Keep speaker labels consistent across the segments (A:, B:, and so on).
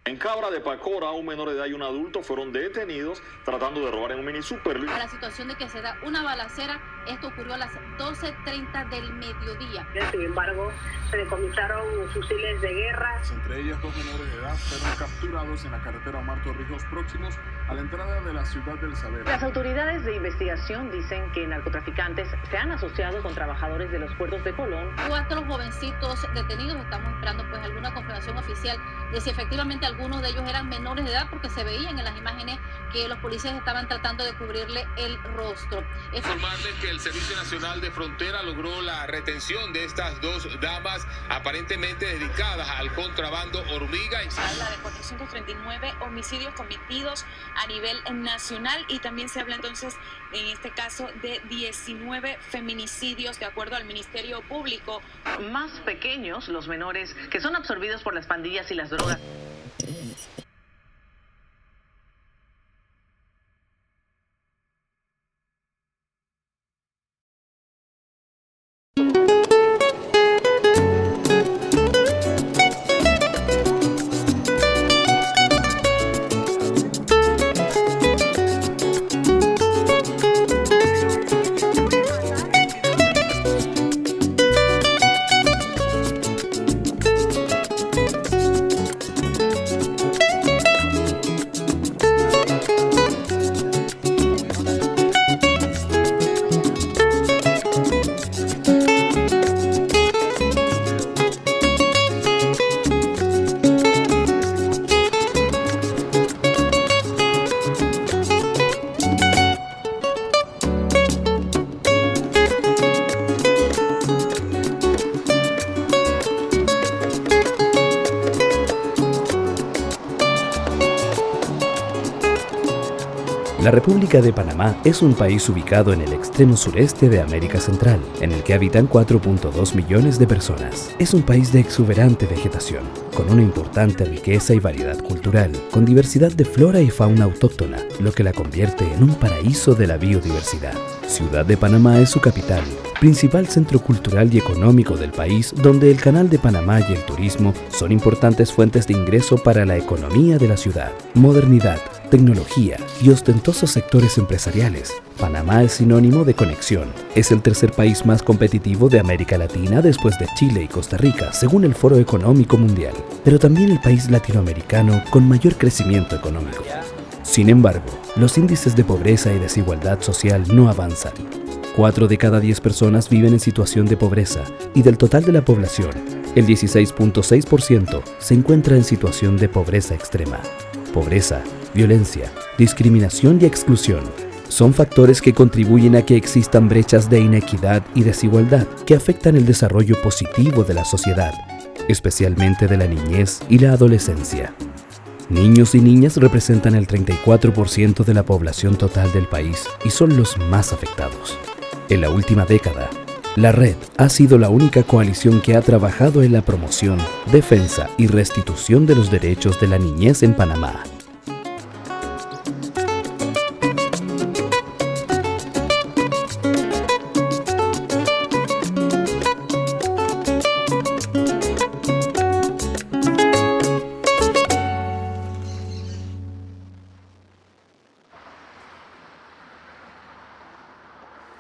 A: En Cabra de Pacora, un menor de edad y un adulto fueron detenidos tratando de robar en un mini super.
B: A la situación de que se da una balacera, esto ocurrió a las 12:30 del mediodía.
C: Sin embargo, se decomisaron fusiles de guerra.
D: Entre ellas, 2 menores de edad fueron capturados en la carretera Omar Torrijos, próximos a la entrada de la ciudad del Saber.
E: Las autoridades de investigación dicen que narcotraficantes se han asociado con trabajadores de los puertos de Colón.
B: 4 jovencitos detenidos. Estamos esperando pues alguna confirmación oficial de si efectivamente algunos de ellos eran menores de edad, porque se veían en las imágenes que los policías estaban tratando de cubrirle el rostro.
F: Informarles que el Servicio Nacional de Frontera logró la retención de estas 2 damas aparentemente dedicadas al contrabando hormiga.
G: Se habla de 439 homicidios cometidos a nivel nacional y también se habla entonces en este caso de 19 feminicidios de acuerdo al Ministerio Público.
E: Más pequeños los menores que son absorbidos por las pandillas y las drogas.
H: La República de Panamá es un país ubicado en el extremo sureste de América Central, en el que habitan 4.2 millones de personas. Es un país de exuberante vegetación, con una importante riqueza y variedad cultural, con diversidad de flora y fauna autóctona, lo que la convierte en un paraíso de la biodiversidad. Ciudad de Panamá es su capital, principal centro cultural y económico del país, donde el Canal de Panamá y el turismo son importantes fuentes de ingreso para la economía de la ciudad. Modernidad, tecnología y ostentosos sectores empresariales. Panamá es sinónimo de conexión. Es el tercer país más competitivo de América Latina después de Chile y Costa Rica, según el Foro Económico Mundial, pero también el país latinoamericano con mayor crecimiento económico. Sin embargo, los índices de pobreza y desigualdad social no avanzan. 4 de cada 10 personas viven en situación de pobreza y del total de la población, el 16.6% se encuentra en situación de pobreza extrema. Pobreza, violencia, discriminación y exclusión son factores que contribuyen a que existan brechas de inequidad y desigualdad que afectan el desarrollo positivo de la sociedad, especialmente de la niñez y la adolescencia. Niños y niñas representan el 34% de la población total del país y son los más afectados. En la última década, la Red ha sido la única coalición que ha trabajado en la promoción, defensa y restitución de los derechos de la niñez en Panamá.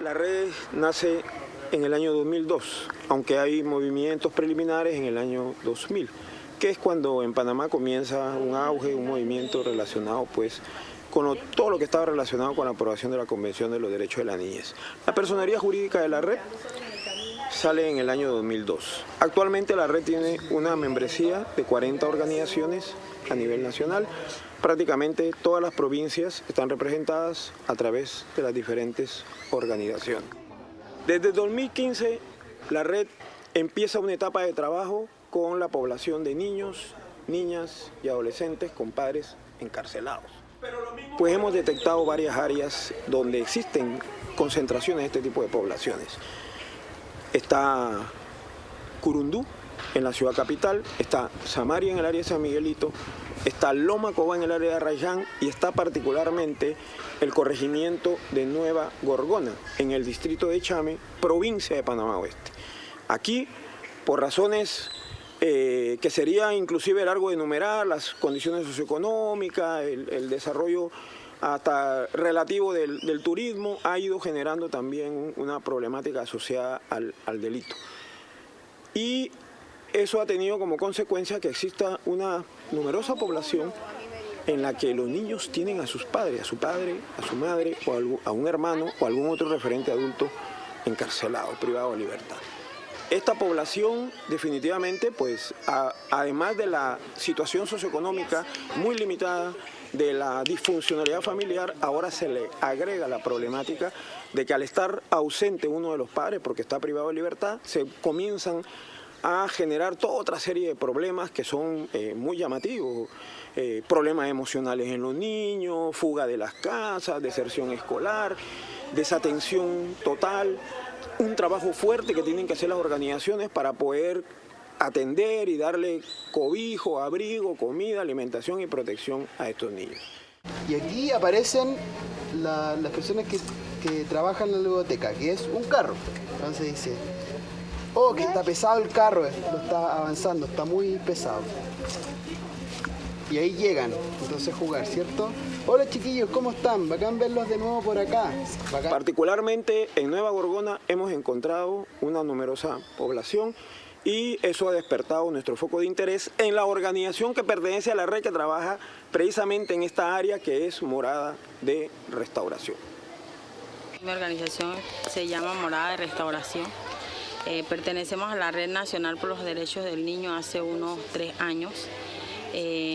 I: La red nace en el año 2002, aunque hay movimientos preliminares en el año 2000, que es cuando en Panamá comienza un auge, un movimiento relacionado pues con todo lo que estaba relacionado con la aprobación de la Convención de los Derechos de la Niñez. La personería jurídica de la red sale en el año 2002. Actualmente la red tiene una membresía de 40 organizaciones a nivel nacional. Prácticamente todas las provincias están representadas a través de las diferentes organizaciones. Desde 2015 la red empieza una etapa de trabajo con la población de niños, niñas y adolescentes con padres encarcelados. Pues hemos detectado varias áreas donde existen concentraciones de este tipo de poblaciones. Está Curundú, en la ciudad capital, está Samaria en el área de San Miguelito, está Loma Cobá en el área de Arrayán y está particularmente el corregimiento de Nueva Gorgona, en el distrito de Chame, provincia de Panamá Oeste. Aquí, por razones que sería inclusive largo de enumerar, las condiciones socioeconómicas, el desarrollo hasta relativo del turismo, ha ido generando también una problemática asociada al delito. Y eso ha tenido como consecuencia que exista una numerosa población en la que los niños tienen a sus padres, a su padre, a su madre, o a un hermano o algún otro referente adulto encarcelado, privado de libertad. Esta población definitivamente, pues, además de la situación socioeconómica muy limitada, de la disfuncionalidad familiar, ahora se le agrega la problemática de que al estar ausente uno de los padres porque está privado de libertad, se comienzan a generar toda otra serie de problemas que son muy llamativos. Problemas emocionales en los niños, fuga de las casas, deserción escolar, desatención total, un trabajo fuerte que tienen que hacer las organizaciones para poder atender y darle cobijo, abrigo, comida, alimentación y protección a estos niños.
J: Y aquí aparecen las personas que trabajan en la biblioteca, que es un carro. Entonces dice, oh, que está pesado el carro, lo está avanzando, está muy pesado. Y ahí llegan, entonces a jugar, ¿cierto? Hola chiquillos, ¿cómo están? Bacán verlos de nuevo por acá. Bacán.
I: Particularmente en Nueva Gorgona hemos encontrado una numerosa población y eso ha despertado nuestro foco de interés en la organización que pertenece a la red que trabaja precisamente en esta área que es Morada de Restauración.
K: Mi organización se llama Morada de Restauración. Pertenecemos a la Red Nacional por los Derechos del Niño hace unos 3 años.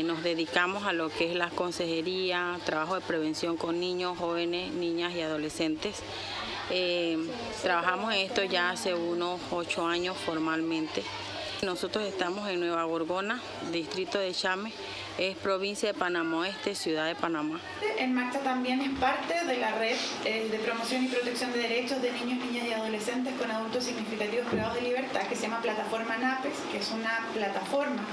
K: Nos dedicamos a lo que es la consejería, trabajo de prevención con niños, jóvenes, niñas y adolescentes. Trabajamos en esto ya hace unos 8 años formalmente. Nosotros estamos en Nueva Gorgona, distrito de Chame, es provincia de Panamá Oeste, ciudad de Panamá.
L: En Marcha también es parte de la red de promoción y protección de derechos de niños, niñas y adolescentes con adultos significativos privados de libertad, que se llama Plataforma NAPES, que es una plataforma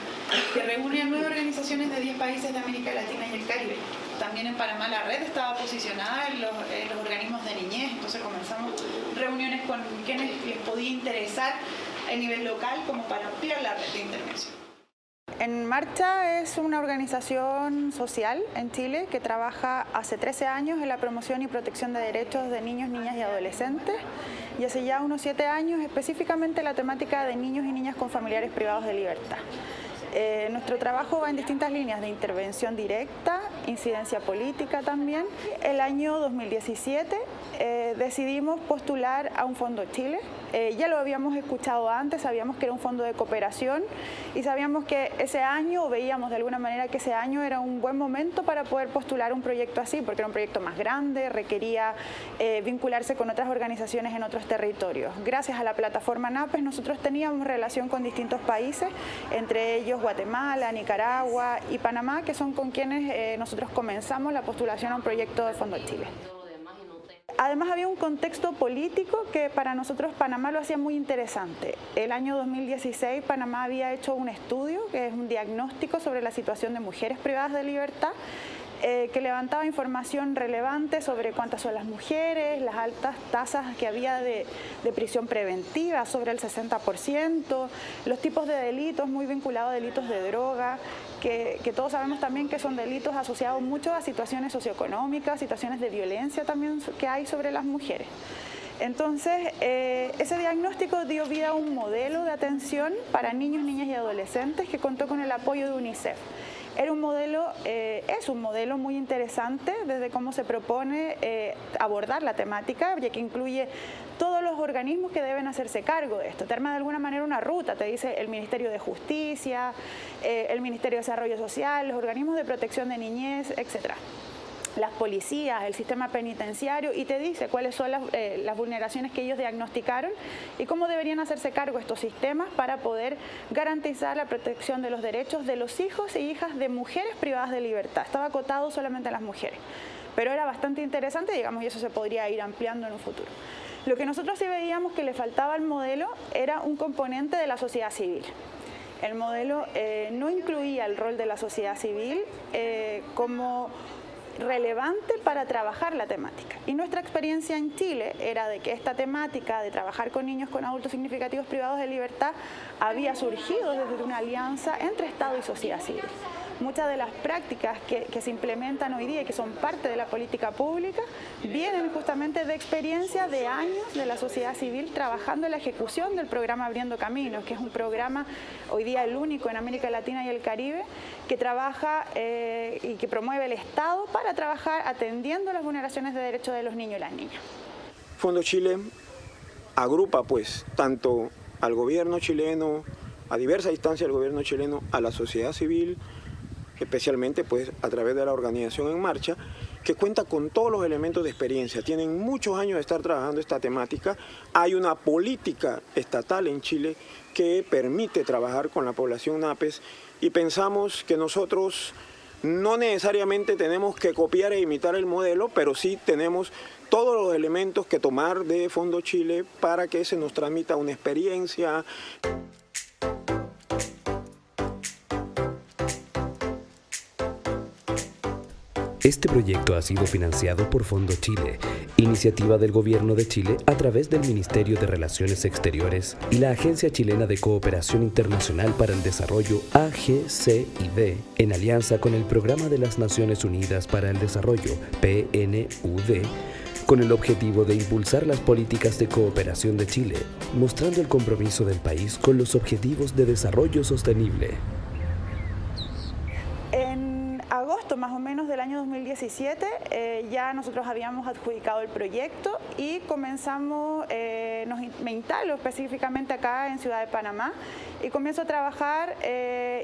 L: que reúne a 9 organizaciones de 10 países de América Latina y el Caribe. También en Panamá la red estaba posicionada en los organismos de niñez, entonces comenzamos reuniones con quienes les podía interesar a nivel local como para ampliar la red de intervención.
M: En Marcha es una organización social en Chile que trabaja hace 13 años en la promoción y protección de derechos de niños, niñas y adolescentes y hace ya unos 7 años específicamente la temática de niños y niñas con familiares privados de libertad. Nuestro trabajo va en distintas líneas de intervención directa, incidencia política también. El año 2017 decidimos postular a un Fondo Chile. Ya lo habíamos escuchado antes, sabíamos que era un fondo de cooperación y sabíamos que ese año, o veíamos de alguna manera que ese año era un buen momento para poder postular un proyecto así, porque era un proyecto más grande, requería vincularse con otras organizaciones en otros territorios. Gracias a la plataforma NAPES nosotros teníamos relación con distintos países, entre ellos Guatemala, Nicaragua y Panamá, que son con quienes nosotros comenzamos la postulación a un proyecto de Fondo Chile. Además había un contexto político que para nosotros Panamá lo hacía muy interesante. El año 2016 Panamá había hecho un estudio, que es un diagnóstico sobre la situación de mujeres privadas de libertad, que levantaba información relevante sobre cuántas son las mujeres, las altas tasas que había de prisión preventiva, sobre el 60%, los tipos de delitos muy vinculados a delitos de droga, que todos sabemos también que son delitos asociados mucho a situaciones socioeconómicas, situaciones de violencia también que hay sobre las mujeres. Entonces, ese diagnóstico dio vida a un modelo de atención para niños, niñas y adolescentes que contó con el apoyo de UNICEF. Era un modelo, es un modelo muy interesante desde cómo se propone abordar la temática, ya que incluye todos los organismos que deben hacerse cargo de esto. Te arma de alguna manera una ruta, te dice el Ministerio de Justicia, el Ministerio de Desarrollo Social, los organismos de protección de niñez, etc. Las policías, el sistema penitenciario, y te dice cuáles son las vulneraciones que ellos diagnosticaron y cómo deberían hacerse cargo estos sistemas para poder garantizar la protección de los derechos de los hijos e hijas de mujeres privadas de libertad. Estaba acotado solamente a las mujeres, pero era bastante interesante, digamos, y eso se podría ir ampliando en un futuro. Lo que nosotros sí veíamos que le faltaba al modelo era un componente de la sociedad civil. El modelo no incluía el rol de la sociedad civil como relevante para trabajar la temática. Y nuestra experiencia en Chile era de que esta temática de trabajar con niños con adultos significativos privados de libertad había surgido desde una alianza entre Estado y sociedad civil. Muchas de las prácticas que se implementan hoy día y que son parte de la política pública vienen justamente de experiencia de años de la sociedad civil trabajando en la ejecución del programa Abriendo Caminos, que es un programa hoy día el único en América Latina y el Caribe que trabaja y que promueve el Estado para trabajar atendiendo las vulneraciones de derechos de los niños y las niñas.
I: Fondo Chile agrupa pues tanto al gobierno chileno, a diversas instancias del gobierno chileno, a la sociedad civil, especialmente pues a través de la organización En Marcha, que cuenta con todos los elementos de experiencia. Tienen muchos años de estar trabajando esta temática. Hay una política estatal en Chile que permite trabajar con la población NAPES y pensamos que nosotros no necesariamente tenemos que copiar e imitar el modelo, pero sí tenemos todos los elementos que tomar de Fondo Chile para que se nos transmita una experiencia.
H: Este proyecto ha sido financiado por Fondo Chile, iniciativa del Gobierno de Chile a través del Ministerio de Relaciones Exteriores y la Agencia Chilena de Cooperación Internacional para el Desarrollo AGCID, en alianza con el Programa de las Naciones Unidas para el Desarrollo, PNUD, con el objetivo de impulsar las políticas de cooperación de Chile, mostrando el compromiso del país con los objetivos de desarrollo sostenible.
M: En agosto más o menos del año 2017 ya nosotros habíamos adjudicado el proyecto y comenzamos, me instalo específicamente acá en Ciudad de Panamá y comienzo a trabajar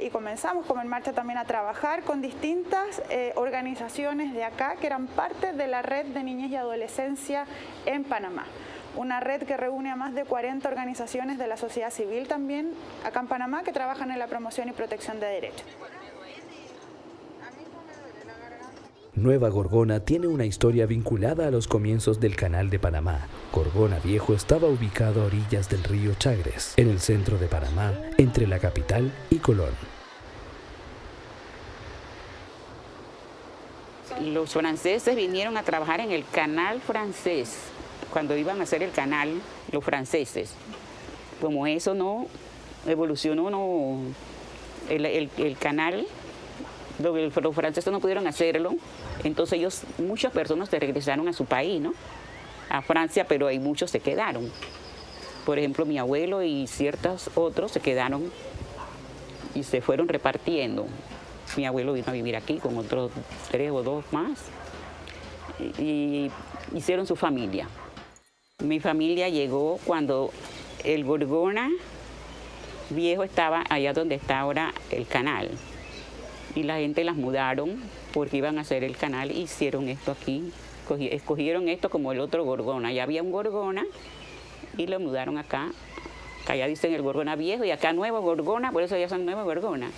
M: y comenzamos como En Marcha también a trabajar con distintas organizaciones de acá que eran parte de la red de niñez y adolescencia en Panamá. Una red que reúne a más de 40 organizaciones de la sociedad civil también acá en Panamá que trabajan en la promoción y protección de derechos.
H: Nueva Gorgona tiene una historia vinculada a los comienzos del Canal de Panamá. Gorgona Viejo estaba ubicado a orillas del río Chagres, en el centro de Panamá, entre la capital y Colón.
N: Los franceses vinieron a trabajar en el canal francés, cuando iban a hacer el canal, los franceses. Como eso no evolucionó, el canal, los franceses no pudieron hacerlo, entonces muchas personas se regresaron a su país, ¿no? A Francia, pero hay muchos se quedaron. Por ejemplo, mi abuelo y ciertos otros se quedaron y se fueron repartiendo. Mi abuelo vino a vivir aquí con otros 3 o 2 más y hicieron su familia. Mi familia llegó cuando el Gorgona Viejo estaba allá donde está ahora el canal. Y la gente las mudaron porque iban a hacer el canal e hicieron esto aquí. Escogieron esto como el otro Gorgona. Ya había un Gorgona y lo mudaron acá. Allá dicen el Gorgona Viejo y acá Nuevo Gorgona, por eso ya son Nuevo Gorgona.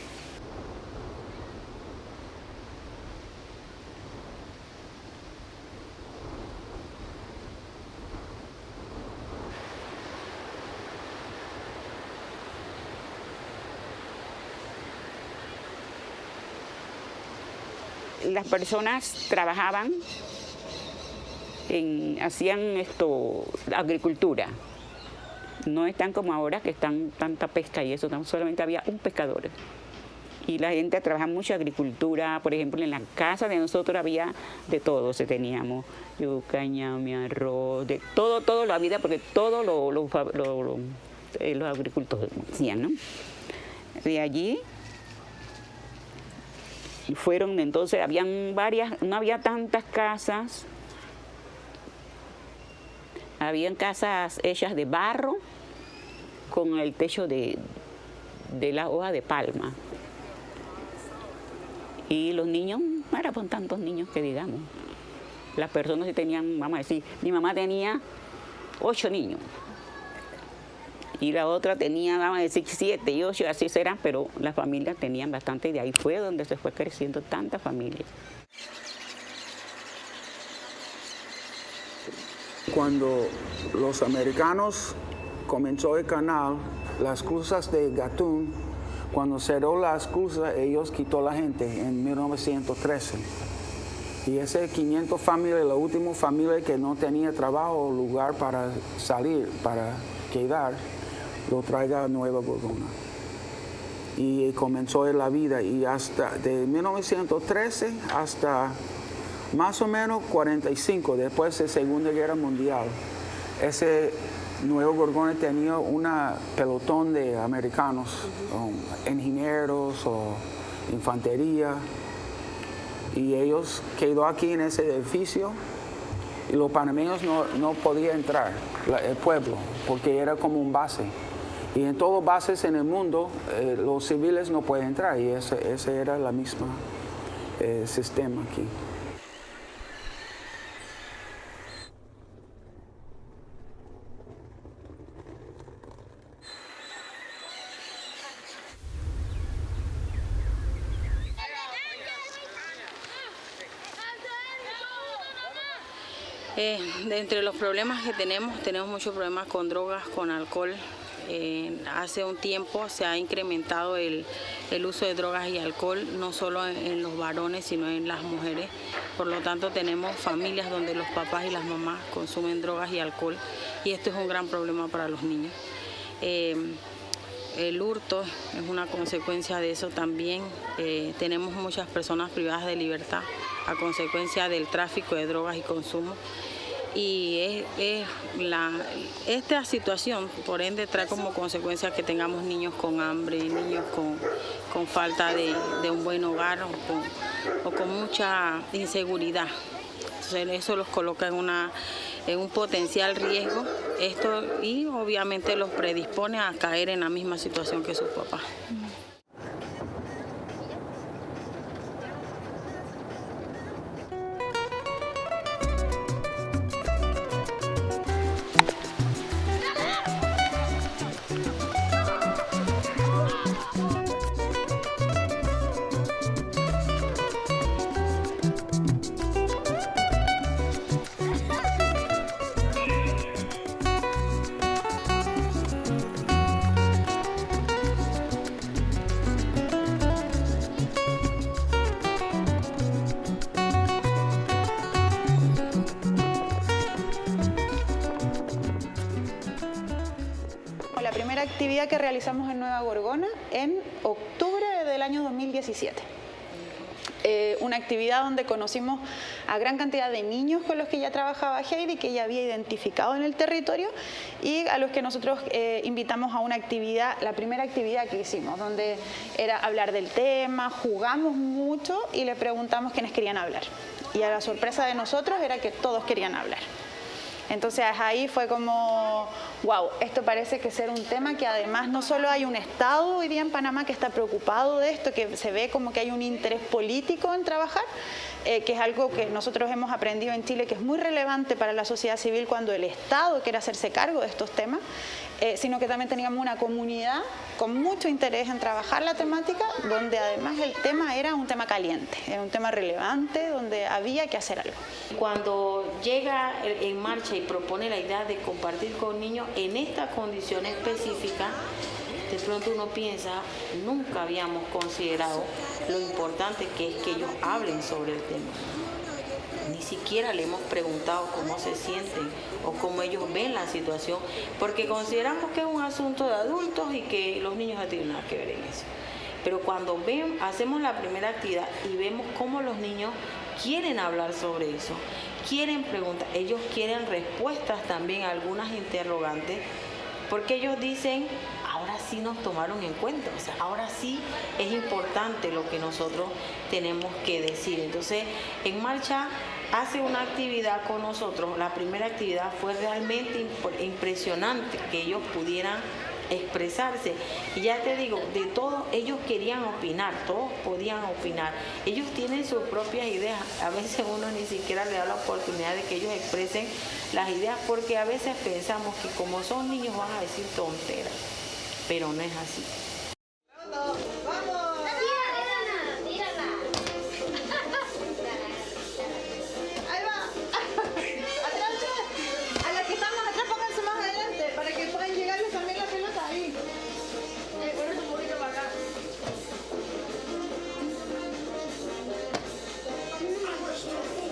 N: Las personas trabajaban, hacían agricultura. No están como ahora que están tanta pesca y eso, solamente había un pescador. Y la gente trabajaba mucho agricultura, por ejemplo, en la casa de nosotros había de todo, teníamos yuca, ñame, arroz, de todo la vida, porque todo los agricultores hacían, ¿no? De allí fueron, entonces habían varias, no había tantas casas, habían casas hechas de barro con el techo de la hoja de palma. Y los niños, no eran tantos niños que digamos. Las personas sí tenían, vamos a decir, mi mamá tenía 8 niños. Y la otra tenía, vamos a decir, 7 y 8, así serán, pero las familias tenían bastante, y de ahí fue donde se fue creciendo tanta familia.
O: Cuando los americanos comenzó el canal, las cruzas de Gatún, cuando cerró las cruzas, ellos quitó la gente en 1913. Y ese 500 familias, la última familia que no tenía trabajo o lugar para salir, para quedar, lo traiga a Nueva Gorgona. Y comenzó la vida, y hasta de 1913 hasta más o menos 45, después de la Segunda Guerra Mundial, ese Nueva Gorgona tenía un pelotón de americanos, ingenieros o infantería, y ellos quedó aquí en ese edificio, y los panameños no podían entrar, el pueblo, porque era como un base. Y en todas bases en el mundo, los civiles no pueden entrar, y ese era el mismo sistema aquí.
K: De entre los problemas que tenemos muchos problemas con drogas, con alcohol. Hace un tiempo se ha incrementado el uso de drogas y alcohol, no solo en los varones, sino en las mujeres. Por lo tanto, tenemos familias donde los papás y las mamás consumen drogas y alcohol, y esto es un gran problema para los niños. El hurto es una consecuencia de eso también. Tenemos muchas personas privadas de libertad a consecuencia del tráfico de drogas y consumo. Y esta situación, por ende, trae como consecuencia que tengamos niños con hambre, niños con falta de un buen hogar o con mucha inseguridad. Entonces, eso los coloca en un potencial riesgo, y obviamente los predispone a caer en la misma situación que sus papás.
M: La primera actividad que realizamos en Nueva Gorgona en octubre del año 2017. Una actividad donde conocimos a gran cantidad de niños con los que ya trabajaba Heidi, que ella había identificado en el territorio, y a los que nosotros invitamos a una actividad, la primera actividad que hicimos, donde era hablar del tema, jugamos mucho y le preguntamos quiénes querían hablar. Y a la sorpresa de nosotros era que todos querían hablar. Entonces ahí fue como, wow, esto parece que ser un tema que además no solo hay un Estado hoy día en Panamá que está preocupado de esto, que se ve como que hay un interés político en trabajar, que es algo que nosotros hemos aprendido en Chile, que es muy relevante para la sociedad civil cuando el Estado quiere hacerse cargo de estos temas, sino que también teníamos una comunidad con mucho interés en trabajar la temática, donde además el tema era un tema caliente, era un tema relevante, donde había que hacer algo.
K: Cuando llega En Marcha y propone la idea de compartir con niños en esta condición específica, de pronto uno piensa, nunca habíamos considerado lo importante que es que ellos hablen sobre el tema. Ni siquiera le hemos preguntado cómo se sienten o cómo ellos ven la situación, porque consideramos que es un asunto de adultos y que los niños no tienen nada que ver en eso. Pero cuando hacemos la primera actividad y vemos cómo los niños quieren hablar sobre eso, quieren preguntar, ellos quieren respuestas también a algunas interrogantes, porque ellos dicen, ahora sí nos tomaron en cuenta, o sea, ahora sí es importante lo que nosotros tenemos que decir. Entonces, En Marcha hace una actividad con nosotros. La primera actividad fue realmente impresionante, que ellos pudieran expresarse. Y ya te digo, de todo, ellos querían opinar, todos podían opinar. Ellos tienen sus propias ideas. A veces uno ni siquiera le da la oportunidad de que ellos expresen las ideas, porque a veces pensamos que como son niños van a decir tonteras, pero no es así.
P: Nuestro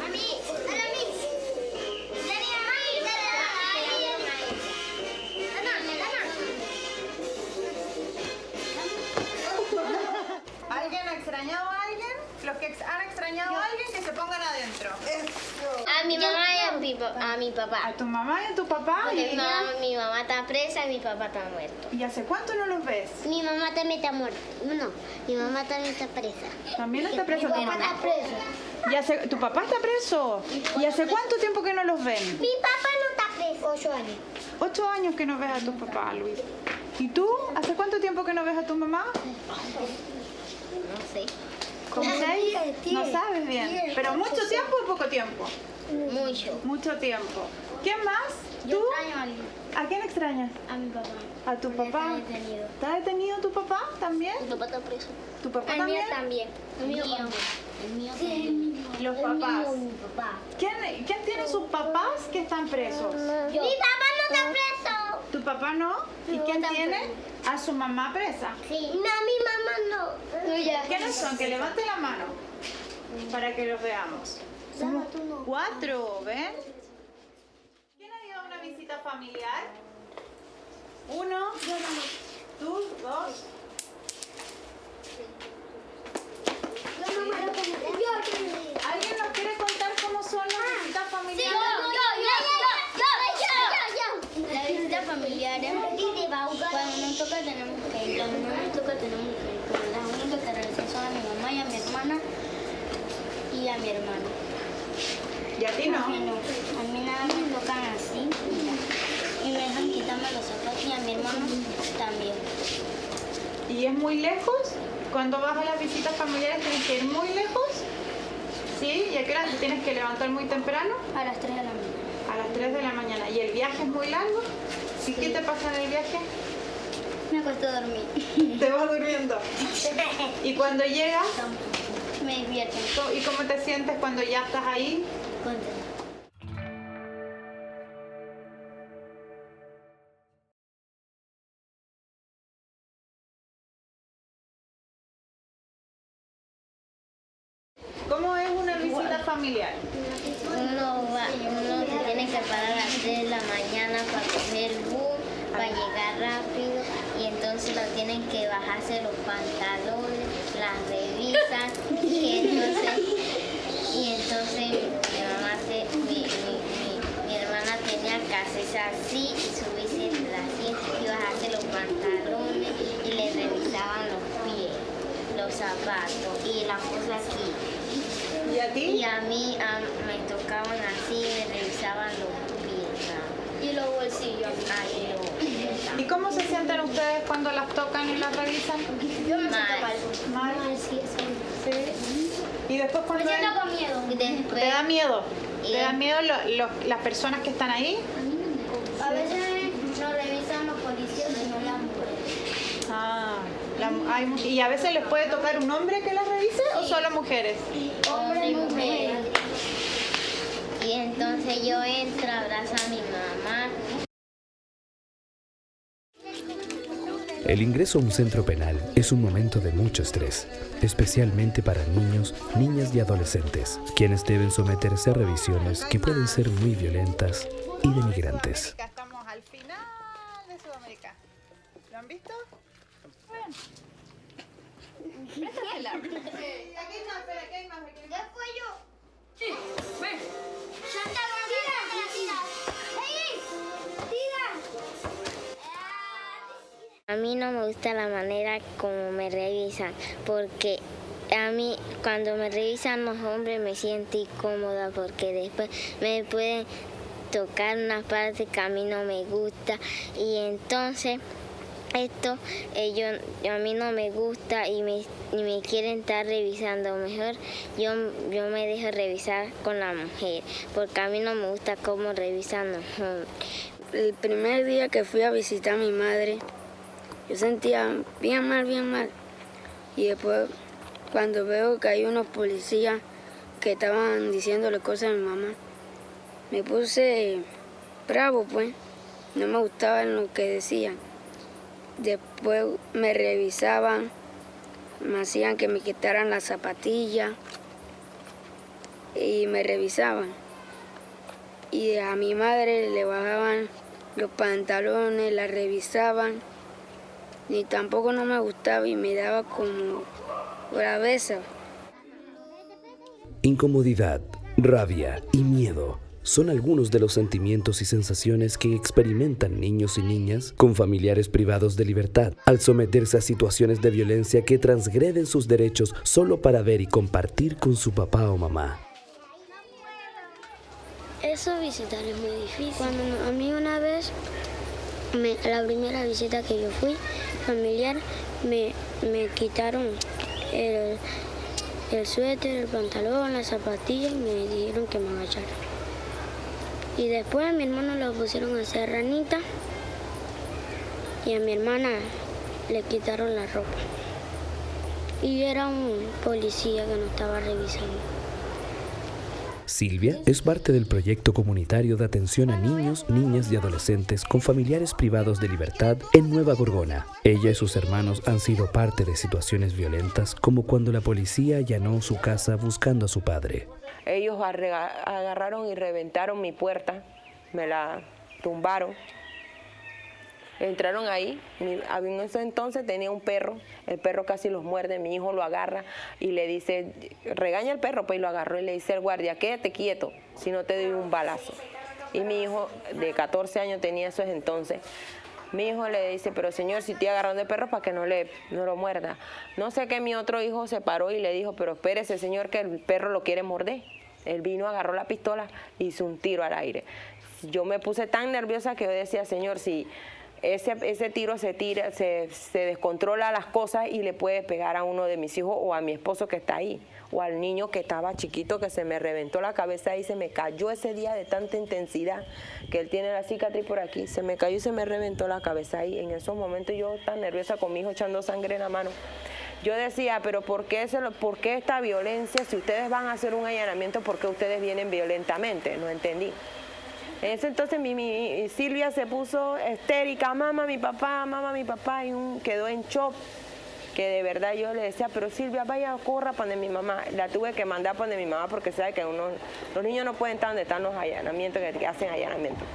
M: que han extrañado a alguien, que se pongan adentro.
P: A mi mamá y a mi papá.
M: ¿A tu mamá y a tu papá?
P: Porque mi mamá está presa y mi papá está muerto.
M: ¿Y hace cuánto no los ves?
P: Mi mamá también está muerta. No, mi mamá también está presa.
M: ¿También está presa tu mamá?
P: Mi papá está preso.
M: ¿Tu papá está preso? ¿Y hace cuánto tiempo que no los ven?
P: Mi papá no está preso. 8 años.
M: 8 años que no ves a tu papá, Luis. ¿Y tú? ¿Hace cuánto tiempo que no ves a tu mamá?
P: No sé.
M: ¿Cómo 6? No sabes bien. ¿Pero mucho tiempo o poco tiempo?
P: Mucho.
M: Mucho tiempo. ¿Quién más?
P: Yo
M: ¿Tú?
P: extraño a alguien.
M: ¿A quién extrañas?
P: A mi papá.
M: ¿A tu papá?
P: Está detenido.
M: ¿Está detenido tu papá también?
P: Mi papá está preso.
M: ¿Tu papá
P: El
M: también?
P: mío también. El mío también. El mío también.
M: Los papás.
P: Mi papá.
M: ¿Quién tiene sus papás que están presos?
P: Mi papá no está preso.
M: ¿Tu papá no? ¿Y quién tiene? ¿A su mamá presa?
P: Sí. No, mi mamá no.
M: ¿Quiénes son? Que levante la mano para que los veamos. Somos 4, ¿ven? ¿Quién ha ido a una visita familiar? 1. ¿Tú? 2. ¿Alguien nos quiere contar cómo son las visitas familiares?
P: La visita familiar es cuando nos toca tenemos que ir, cuando no nos toca tenemos que ir, pero las únicas que realizan son a mi mamá y a mi hermana y a mi hermano.
M: ¿Y a ti no?
P: A mí nada me tocan así, mira, y me dejan quitarme los zapatos y a mi hermano también.
M: ¿Y es muy lejos? Cuando vas a las visitas familiares tienes que ir muy lejos. ¿Sí? ¿Y a qué hora te tienes que levantar muy temprano?
P: A las 3 de la mañana.
M: A las 3 de la mañana. ¿Y el viaje es muy largo? ¿Y qué te pasa en el viaje?
P: Me acuesto a dormir.
M: ¿Te vas durmiendo? ¿Y cuando llegas?
P: Me divierto.
M: ¿Y cómo te sientes cuando ya estás ahí?
P: Contenta.
M: ¿Cómo es una visita familiar?
P: Uno se tiene que parar a las 3 de la mañana para coger el bus, para llegar rápido, y entonces lo tienen que bajarse los pantalones, las revisan, y entonces mi hermana tenía que hacerse así y subirse así y bajarse los pantalones y le revisaban los pies, los zapatos y las cosas aquí.
M: ¿Y a ti?
P: Y a mí me tocaban así, me revisaban los pies y los bolsillos.
M: ¿Y cómo se sienten ustedes cuando las tocan y las revisan?
P: Yo me siento mal.
M: ¿Mal?
P: Sí.
M: ¿Y después cuando
P: Me siento con miedo.
M: ¿Te da miedo? ¿Te da miedo las personas que están ahí?
P: A veces nos revisan los policías y no las mujeres.
M: Ah, ¿y a veces les puede tocar un hombre que las revise o solo mujeres?
P: Hombres y mujeres. Y entonces yo entro, abrazo a mi mamá.
H: El ingreso a un centro penal es un momento de mucho estrés, especialmente para niños, niñas y adolescentes, quienes deben someterse a revisiones que pueden ser muy violentas y denigrantes.
M: Estamos al final de Sudamérica. ¿Lo han visto? Bueno. Préstasela. Aquí hay más, espera, aquí hay más.
P: Después yo.
L: Sí, ven.
P: A mí no me gusta la manera como me revisan, porque a mí cuando me revisan los hombres me siento incómoda, porque después me pueden tocar una parte que a mí no me gusta, y entonces esto a mí no me gusta y me quieren estar revisando. Mejor yo me dejo revisar con la mujer, porque a mí no me gusta cómo revisan los hombres.
Q: El primer día que fui a visitar a mi madre, yo sentía bien mal. Y después, cuando veo que hay unos policías que estaban diciéndole cosas a mi mamá, me puse bravo, pues. No me gustaba lo que decían. Después me revisaban, me hacían que me quitaran las zapatillas y me revisaban. Y a mi madre le bajaban los pantalones, la revisaban. Y tampoco no me gustaba y me daba como braveza.
H: Incomodidad, rabia y miedo son algunos de los sentimientos y sensaciones que experimentan niños y niñas con familiares privados de libertad al someterse a situaciones de violencia que transgreden sus derechos solo para ver y compartir con su papá o mamá.
P: Eso visitar es muy difícil. Cuando a mí una vez, la primera visita que yo fui familiar, me quitaron el suéter, el pantalón, las zapatillas y me dijeron que me agachara. Y después a mi hermano lo pusieron a hacer ranita y a mi hermana le quitaron la ropa. Y era un policía que nos estaba revisando.
H: Silvia es parte del proyecto comunitario de atención a niños, niñas y adolescentes con familiares privados de libertad en Nueva Gorgona. Ella y sus hermanos han sido parte de situaciones violentas, como cuando la policía allanó su casa buscando a su padre.
R: Ellos agarraron y reventaron mi puerta, me la tumbaron. Entraron ahí, en ese entonces tenía un perro, el perro casi los muerde, mi hijo lo agarra y le dice, regaña al perro, pues y lo agarró y le dice al guardia, quédate quieto, si no te doy un balazo. Y mi hijo de 14 años tenía eso entonces. Mi hijo le dice, pero señor, si te agarraron de perro para que no lo muerda. No sé qué, mi otro hijo se paró y le dijo, pero espérese señor, que el perro lo quiere morder. Él vino, agarró la pistola y hizo un tiro al aire. Yo me puse tan nerviosa que yo decía, señor, si ese tiro se descontrola las cosas y le puede pegar a uno de mis hijos o a mi esposo que está ahí, o al niño que estaba chiquito que se me reventó la cabeza y se me cayó ese día de tanta intensidad, que él tiene la cicatriz por aquí, se me cayó y se me reventó la cabeza ahí. En esos momentos yo tan nerviosa con mi hijo echando sangre en la mano. Yo decía, pero ¿por qué esta violencia? Si ustedes van a hacer un allanamiento, ¿por qué ustedes vienen violentamente? No entendí. En ese entonces mi Silvia se puso histérica, mamá, mi papá, y quedó en shock, que de verdad yo le decía, pero Silvia, vaya, corra para donde mi mamá. La tuve que mandar para donde mi mamá porque sabe que los niños no pueden estar donde están los allanamientos, que hacen allanamientos.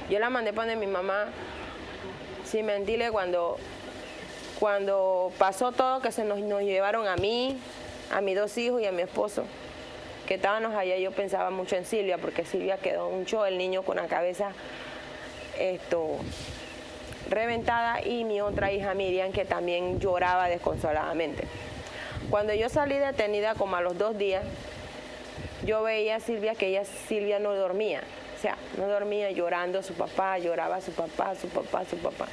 R: Yo la mandé para donde mi mamá, sin mentirle, cuando pasó todo, que nos llevaron a mí, a mis 2 hijos y a mi esposo, que estábamos allá, yo pensaba mucho en Silvia, porque Silvia quedó un show, el niño con la cabeza reventada, y mi otra hija Miriam, que también lloraba desconsoladamente. Cuando yo salí detenida, como a los 2 días, yo veía a Silvia, que Silvia no dormía, o sea, no dormía, llorando a su papá, lloraba a su papá, a su papá, a su papá.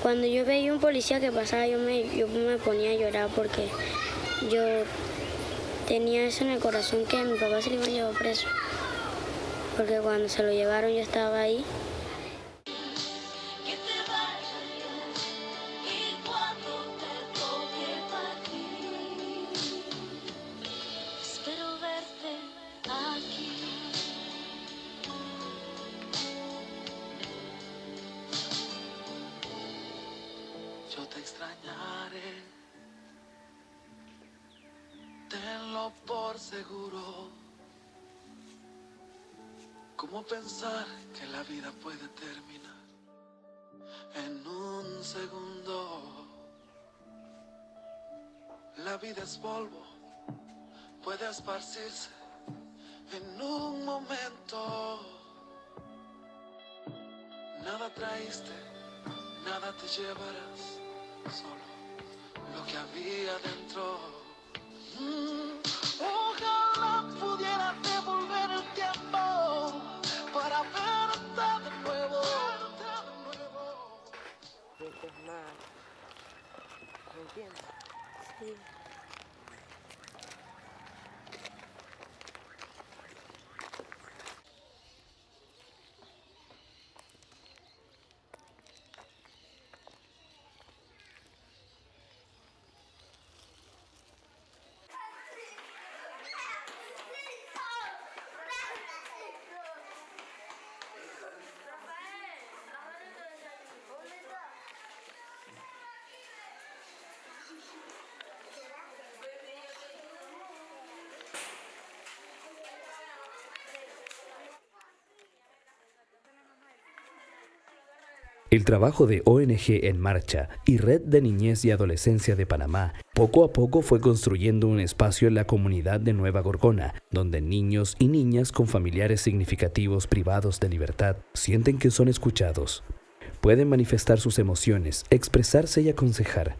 P: Cuando yo veía un policía que pasaba, yo me ponía a llorar porque yo tenía eso en el corazón, que mi papá se lo iba a llevar preso. Porque cuando se lo llevaron yo estaba ahí.
S: Yo te extrañaré, tenlo por seguro. ¿Cómo pensar que la vida puede terminar en un segundo? La vida es polvo, puede esparcirse en un momento. Nada traíste, nada te llevarás, solo lo que había dentro. Ojalá pudiera devolver el tiempo para verte de nuevo.
R: Esto es mal. ¿Me entiendes? Sí.
H: El trabajo de ONG En Marcha y Red de Niñez y Adolescencia de Panamá poco a poco fue construyendo un espacio en la comunidad de Nueva Gorgona, donde niños y niñas con familiares significativos privados de libertad sienten que son escuchados. Pueden manifestar sus emociones, expresarse y aconsejar.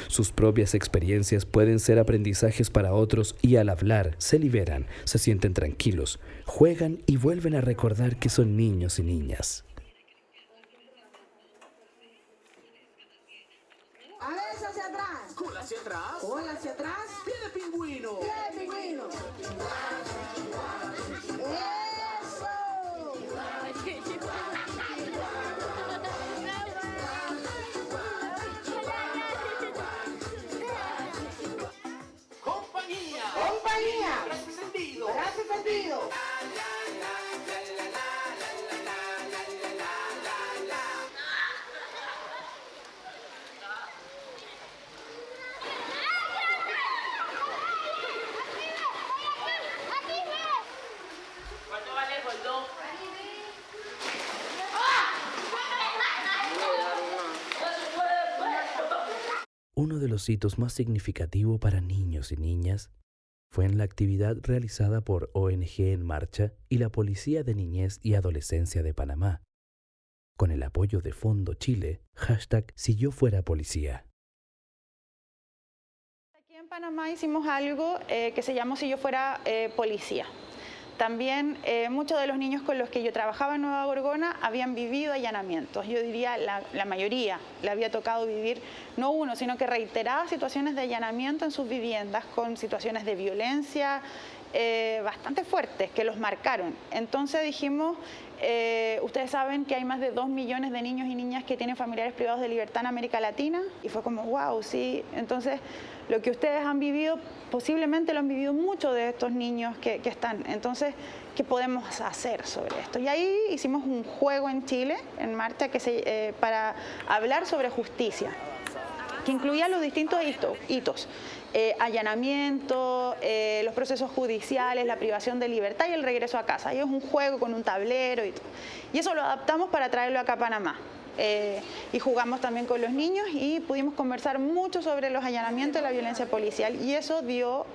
H: Sus propias experiencias pueden ser aprendizajes para otros y al hablar se liberan, se sienten tranquilos, juegan y vuelven a recordar que son niños y niñas.
S: Hacia atrás. Cola hacia atrás. Cola hacia atrás. Pie de pingüino. Pie de pingüino. Eso. Compañía. Compañía. Brazo sentido. Brazo sentido.
H: Uno de los hitos más significativos para niños y niñas fue en la actividad realizada por ONG En Marcha y la Policía de Niñez y Adolescencia de Panamá, con el apoyo de Fondo Chile, #SiYoFueraPolicía.
M: Aquí en Panamá hicimos algo que se llamó Si Yo Fuera Policía. También muchos de los niños con los que yo trabajaba en Nueva Gorgona habían vivido allanamientos. Yo diría la mayoría le había tocado vivir, no uno, sino que reiteradas situaciones de allanamiento en sus viviendas con situaciones de violencia bastante fuertes que los marcaron. Entonces dijimos, ustedes saben que hay más de 2 millones de niños y niñas que tienen familiares privados de libertad en América Latina y fue como, wow, sí. Entonces, lo que ustedes han vivido, posiblemente lo han vivido muchos de estos niños que están. Entonces, ¿qué podemos hacer sobre esto? Y ahí hicimos un juego en Chile, En Marcha, para hablar sobre justicia, que incluía los distintos hitos. Allanamiento, los procesos judiciales, la privación de libertad y el regreso a casa. Y es un juego con un tablero y todo. Y eso lo adaptamos para traerlo acá a Panamá. Y jugamos también con los niños y pudimos conversar mucho sobre los allanamientos y la violencia policial. Y eso dio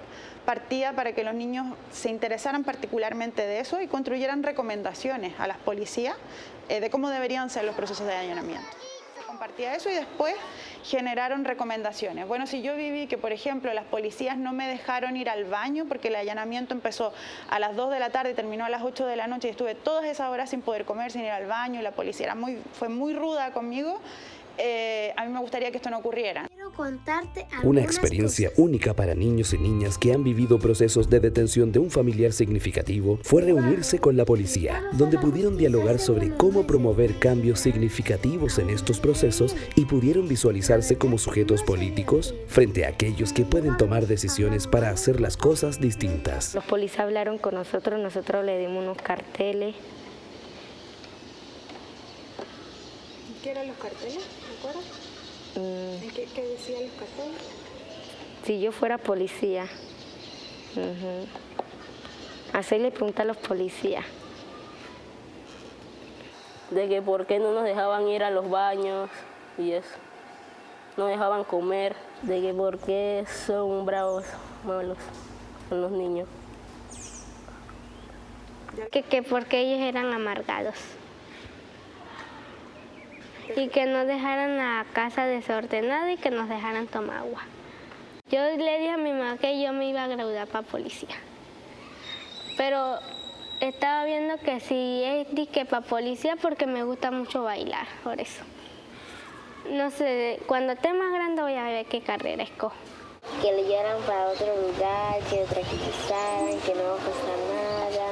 M: partida para que los niños se interesaran particularmente de eso y construyeran recomendaciones a las policías de cómo deberían ser los procesos de allanamiento. Compartía eso y después generaron recomendaciones. Bueno, si yo viví que, por ejemplo, las policías no me dejaron ir al baño porque el allanamiento empezó a las 2 de la tarde y terminó a las 8 de la noche y estuve todas esas horas sin poder comer, sin ir al baño y la policía fue muy ruda conmigo, a mí me gustaría que esto no ocurriera.
P: Quiero contarte
H: una experiencia única para niños y niñas que han vivido procesos de detención de un familiar significativo fue reunirse con la policía, donde pudieron dialogar sobre cómo promover cambios significativos en estos procesos y pudieron visualizarse como sujetos políticos frente a aquellos que pueden tomar decisiones para hacer las cosas distintas.
P: Los policías hablaron con nosotros le dimos unos carteles.
M: ¿Qué eran los carteles? ¿Me acuerdas? ¿Qué decían los carteles?
P: Si yo fuera policía. Hacerle preguntas a los policías.
T: De que por qué no nos dejaban ir a los baños y eso. No dejaban comer. De que por qué son bravos, malos con los niños.
P: Que porque ellos eran amargados. Y que no dejaran la casa desordenada y que nos dejaran tomar agua. Yo le dije a mi mamá que yo me iba a graduar para policía. Pero estaba viendo que si es que para policía porque me gusta mucho bailar, por eso. No sé, cuando esté más grande voy a ver qué carrera escojo. Que lo llevaran para otro lugar, que lo tranquilizaran, que no va a pasar nada.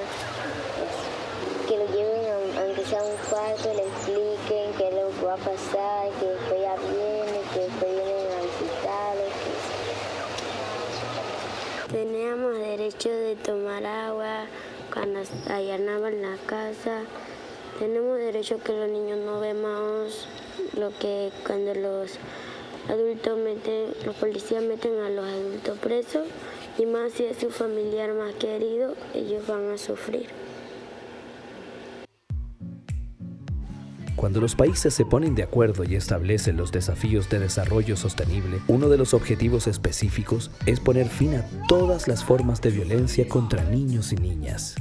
P: Que lo lleven aunque sea a un cuarto, le expliquen qué es lo que va a pasar, que después ya viene, que después vienen a visitarlos. Teníamos derecho de tomar agua cuando allanaban la casa. Tenemos derecho que los niños no vemos lo que cuando los policías meten a los adultos presos, y más si es su familiar más querido, ellos van a sufrir.
H: Cuando los países se ponen de acuerdo y establecen los desafíos de desarrollo sostenible, uno de los objetivos específicos es poner fin a todas las formas de violencia contra niños y niñas.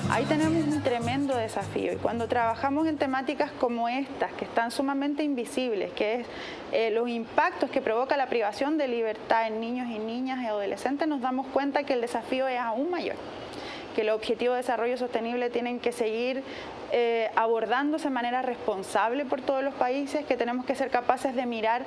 M: Ahí tenemos un tremendo desafío y cuando trabajamos en temáticas como estas, que están sumamente invisibles, que es los impactos que provoca la privación de libertad en niños y niñas y adolescentes, nos damos cuenta que el desafío es aún mayor, que los objetivos de desarrollo sostenible tienen que seguir abordándose de manera responsable por todos los países, que tenemos que ser capaces de mirar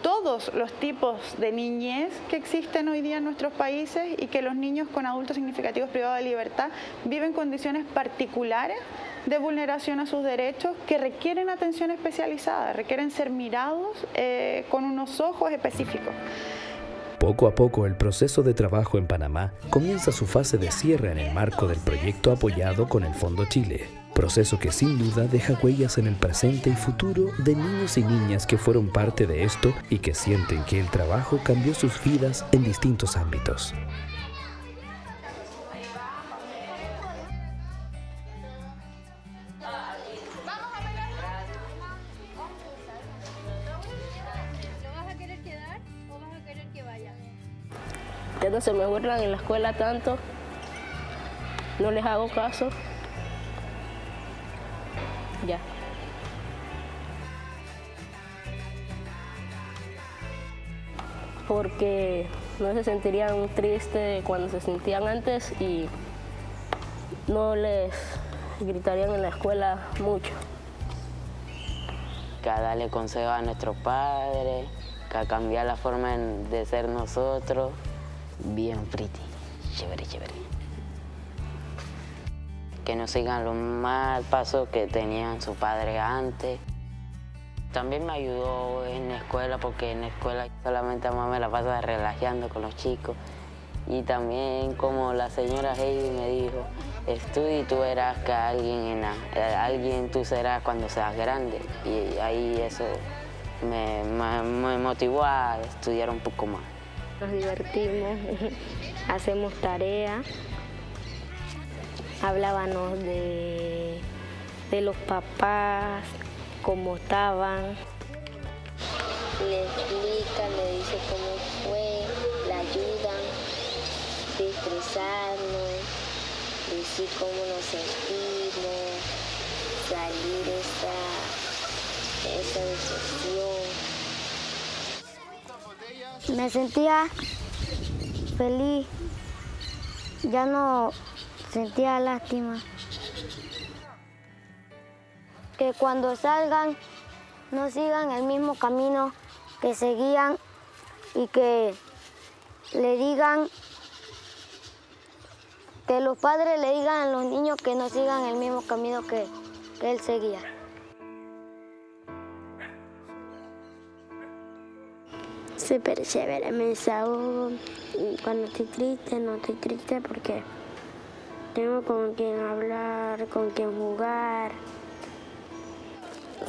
M: todos los tipos de niñez que existen hoy día en nuestros países y que los niños con adultos significativos privados de libertad viven condiciones particulares de vulneración a sus derechos que requieren atención especializada, requieren ser mirados con unos ojos específicos.
H: Poco a poco el proceso de trabajo en Panamá comienza su fase de cierre en el marco del proyecto apoyado con el Fondo Chile. Proceso que sin duda deja huellas en el presente y futuro de niños y niñas que fueron parte de esto y que sienten que el trabajo cambió sus vidas en distintos ámbitos.
T: Ya no se me burlan en la escuela tanto, no les hago caso. Ya. Porque no se sentirían tristes cuando se sentían antes y no les gritarían en la escuela mucho.
U: Que a darle consejo a nuestros padres, que a cambiar la forma de ser nosotros. Bien pretty, chévere, chévere. Que no sigan los mal pasos que tenían sus padres antes. También me ayudó en la escuela porque en la escuela solamente a mamá me la pasa relajando con los chicos. Y también como la señora Heidi me dijo, estudia y tú verás que alguien tú serás cuando seas grande. Y ahí eso me motivó a estudiar un poco más.
V: Nos divertimos, hacemos tareas. Hablábamos de los papás, cómo estaban.
P: Le explican, le dicen cómo fue, le ayudan, de expresarnos, decir cómo nos sentimos, salir esa decepción.
Q: Me sentía feliz, ya no sentía lástima. Que cuando salgan no sigan el mismo camino que seguían y que le digan, que los padres le digan a los niños que no sigan el mismo camino que él seguía.
V: Súper chévere, me desahogo. Cuando estoy triste, no estoy triste porque tengo con quien hablar, con quien jugar.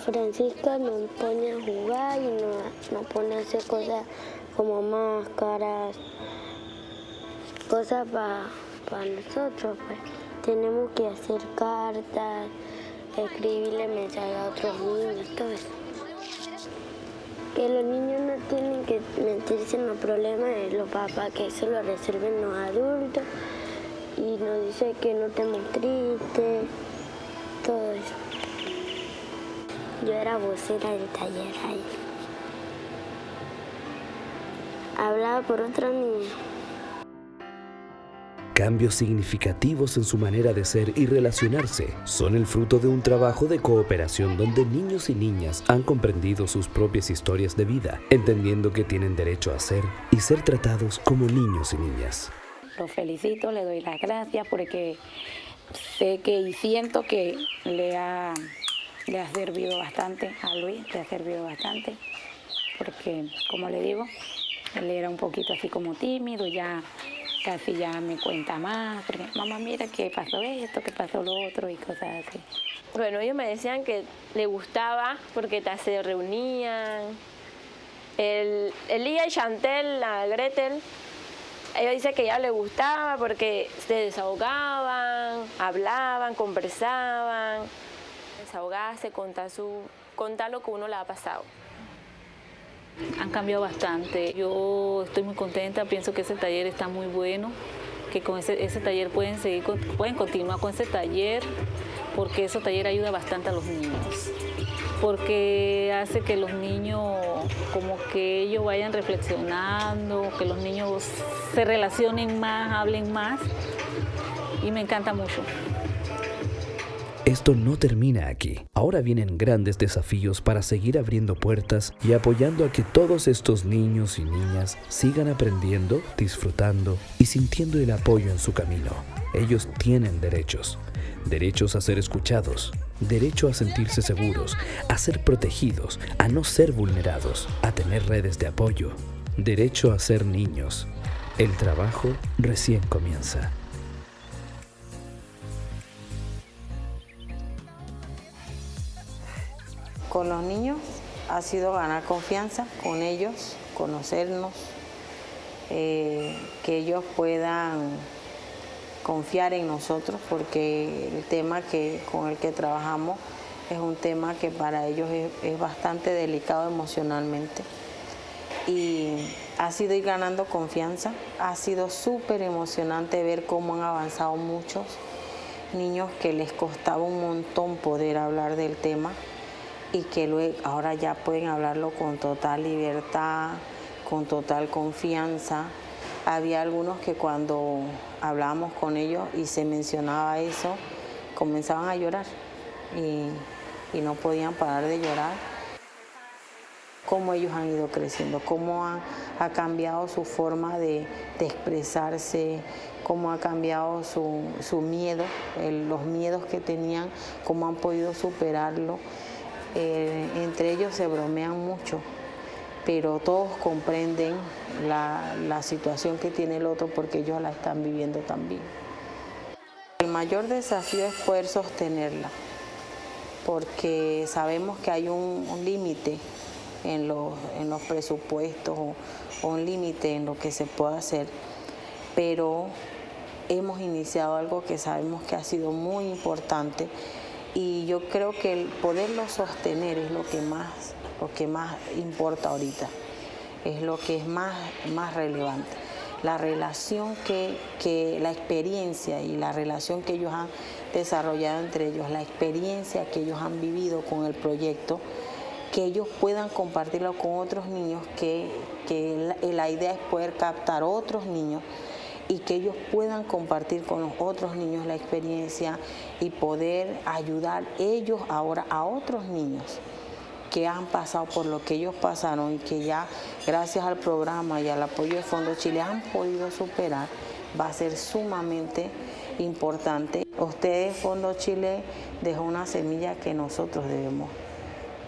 V: Francisca nos pone a jugar y nos pone a hacer cosas como máscaras, cosas para nosotros. Pues. Tenemos que hacer cartas, escribirle mensajes a otros niños, todo eso. Que los niños no tienen que meterse en los problemas de los papás, que eso lo resuelven los adultos. Y nos dice que no estemos tristes, todo eso. Yo era vocera del taller ahí. Hablaba por otros niños.
H: Cambios significativos en su manera de ser y relacionarse son el fruto de un trabajo de cooperación donde niños y niñas han comprendido sus propias historias de vida, entendiendo que tienen derecho a ser y ser tratados como niños y niñas.
A: lo felicito, le doy las gracias porque sé que y siento que le ha servido bastante a Luis, le ha servido bastante, porque como le digo, él era un poquito así como tímido, ya casi ya me cuenta más, porque mamá mira que pasó esto, que pasó lo otro y cosas así.
C: Bueno, ellos me decían que le gustaba porque se reunían. Elía y Chantel, la Gretel, ella dice que ya le gustaba porque se desahogaban, hablaban, conversaban, desahogarse, contar lo que uno le ha pasado.
W: Han cambiado bastante. Yo estoy muy contenta, pienso que ese taller está muy bueno, que con ese taller pueden continuar con ese taller, porque ese taller ayuda bastante a los niños, porque hace que los niños, como que ellos vayan reflexionando, que los niños se relacionen más, hablen más, y me encanta mucho.
H: Esto no termina aquí. Ahora vienen grandes desafíos para seguir abriendo puertas y apoyando a que todos estos niños y niñas sigan aprendiendo, disfrutando y sintiendo el apoyo en su camino. Ellos tienen derechos. Derechos a ser escuchados, derecho a sentirse seguros, a ser protegidos, a no ser vulnerados, a tener redes de apoyo, derecho a ser niños. El trabajo recién comienza.
K: Con los niños ha sido ganar confianza con ellos, conocernos, que ellos puedan confiar en nosotros, porque el tema con el que trabajamos es un tema que para ellos es bastante delicado emocionalmente. Y ha sido ir ganando confianza, ha sido súper emocionante ver cómo han avanzado muchos niños que les costaba un montón poder hablar del tema y que luego, ahora ya pueden hablarlo con total libertad, con total confianza. Había algunos que cuando hablábamos con ellos y se mencionaba eso, comenzaban a llorar y no podían parar de llorar. Cómo ellos han ido creciendo, cómo ha cambiado su forma de expresarse, cómo ha cambiado su miedo, los miedos que tenían, cómo han podido superarlo. Entre ellos se bromean mucho, pero todos comprenden la situación que tiene el otro porque ellos la están viviendo también. El mayor desafío es poder sostenerla, porque sabemos que hay un límite en los presupuestos o un límite en lo que se puede hacer, pero hemos iniciado algo que sabemos que ha sido muy importante y yo creo que el poderlo sostener es lo que más importa ahorita, es lo que es más relevante. La relación la experiencia y la relación que ellos han desarrollado entre ellos, la experiencia que ellos han vivido con el proyecto, que ellos puedan compartirlo con otros niños, que la idea es poder captar otros niños y que ellos puedan compartir con los otros niños la experiencia y poder ayudar ellos ahora a otros niños que han pasado por lo que ellos pasaron y que ya gracias al programa y al apoyo de Fondo Chile han podido superar, va a ser sumamente importante. Ustedes, Fondo Chile, dejó una semilla que nosotros debemos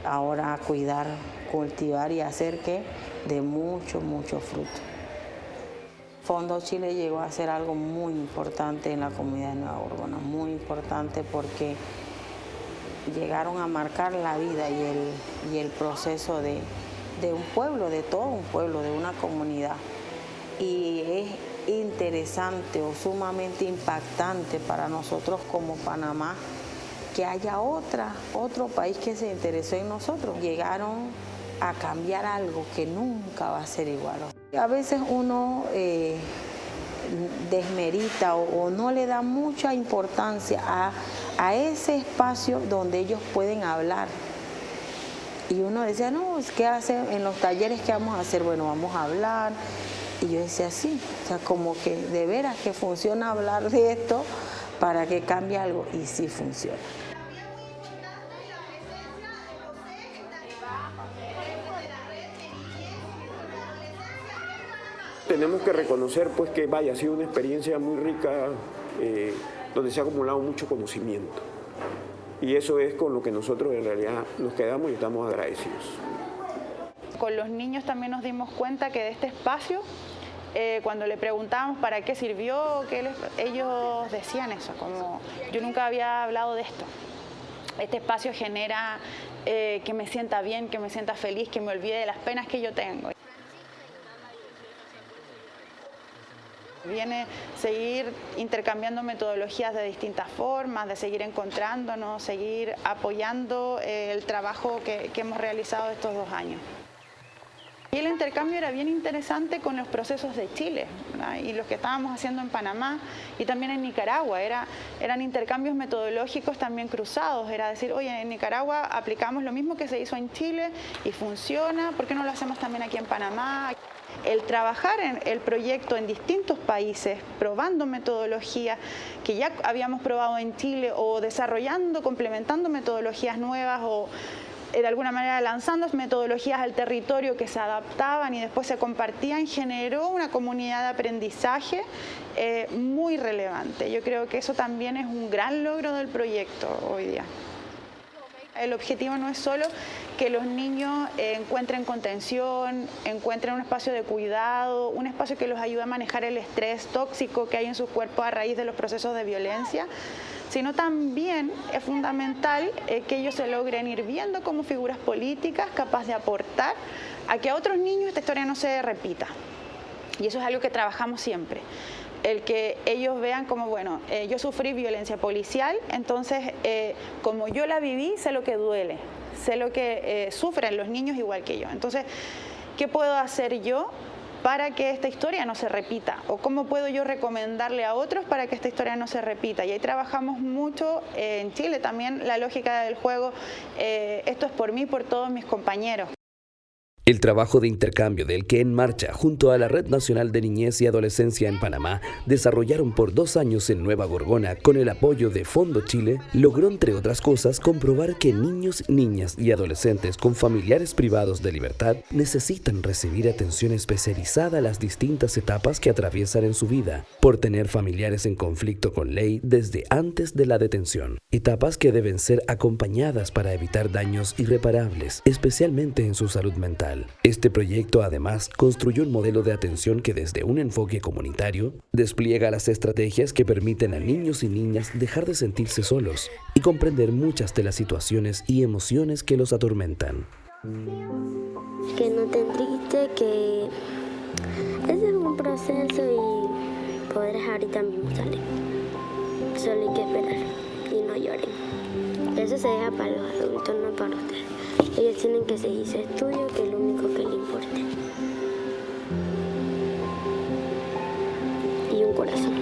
K: ahora cuidar, cultivar y hacer que dé mucho fruto. Fondo Chile llegó a ser algo muy importante en la comunidad de Nueva Gorgona, muy importante porque llegaron a marcar la vida y el proceso de un pueblo, de todo un pueblo, de una comunidad. Y es interesante o sumamente impactante para nosotros como Panamá que haya otro país que se interesó en nosotros. Llegaron a cambiar algo que nunca va a ser igual. A veces uno desmerita o no le da mucha importancia a ese espacio donde ellos pueden hablar. Y uno decía, no, ¿qué hacen en los talleres que vamos a hacer? Bueno, vamos a hablar. Y yo decía, sí, o sea, como que de veras que funciona hablar de esto para que cambie algo. Y sí funciona.
I: tenemos que reconocer pues que vaya, ha sido una experiencia muy rica, donde se ha acumulado mucho conocimiento. Y eso es con lo que nosotros en realidad nos quedamos y estamos agradecidos.
M: Con los niños también nos dimos cuenta que de este espacio, cuando le preguntábamos para qué sirvió, ellos decían eso, como yo nunca había hablado de esto. Este espacio genera que me sienta bien, que me sienta feliz, que me olvide de las penas que yo tengo. Viene seguir intercambiando metodologías de distintas formas, de seguir encontrándonos, seguir apoyando el trabajo que hemos realizado estos 2 años. Y el intercambio era bien interesante con los procesos de Chile, ¿verdad? Y los que estábamos haciendo en Panamá y también en Nicaragua. Eran intercambios metodológicos también cruzados. Era decir, oye, en Nicaragua aplicamos lo mismo que se hizo en Chile y funciona, ¿por qué no lo hacemos también aquí en Panamá? El trabajar en el proyecto en distintos países, probando metodologías que ya habíamos probado en Chile o desarrollando, complementando metodologías nuevas o de alguna manera lanzando metodologías al territorio que se adaptaban y después se compartían, generó una comunidad de aprendizaje muy relevante. Yo creo que eso también es un gran logro del proyecto hoy día. El objetivo no es solo que los niños encuentren contención, encuentren un espacio de cuidado, un espacio que los ayude a manejar el estrés tóxico que hay en sus cuerpos a raíz de los procesos de violencia, sino también es fundamental que ellos se logren ir viendo como figuras políticas capaces de aportar a que a otros niños esta historia no se repita. Y eso es algo que trabajamos siempre. El que ellos vean como, bueno, yo sufrí violencia policial, entonces como yo la viví, sé lo que duele, sé lo que sufren los niños igual que yo. Entonces, ¿qué puedo hacer yo para que esta historia no se repita? ¿O cómo puedo yo recomendarle a otros para que esta historia no se repita? Y ahí trabajamos mucho en Chile también la lógica del juego, esto es por mí, por todos mis compañeros.
H: El trabajo de intercambio del que En Marcha, junto a la Red Nacional de Niñez y Adolescencia en Panamá, desarrollaron por 2 años en Nueva Gorgona con el apoyo de Fondo Chile, logró, entre otras cosas, comprobar que niños, niñas y adolescentes con familiares privados de libertad necesitan recibir atención especializada a las distintas etapas que atraviesan en su vida, por tener familiares en conflicto con ley desde antes de la detención. Etapas que deben ser acompañadas para evitar daños irreparables, especialmente en su salud mental. Este proyecto además construyó un modelo de atención que desde un enfoque comunitario despliega las estrategias que permiten a niños y niñas dejar de sentirse solos y comprender muchas de las situaciones y emociones que los atormentan.
V: Que no te entriste, que es un proceso y podrás ahorita mismo salir. Solo hay que esperar y no lloren. Eso se deja para los adultos, no para ustedes. Ellos tienen que seguir su estudio, que es lo único que les importa. Y un corazón.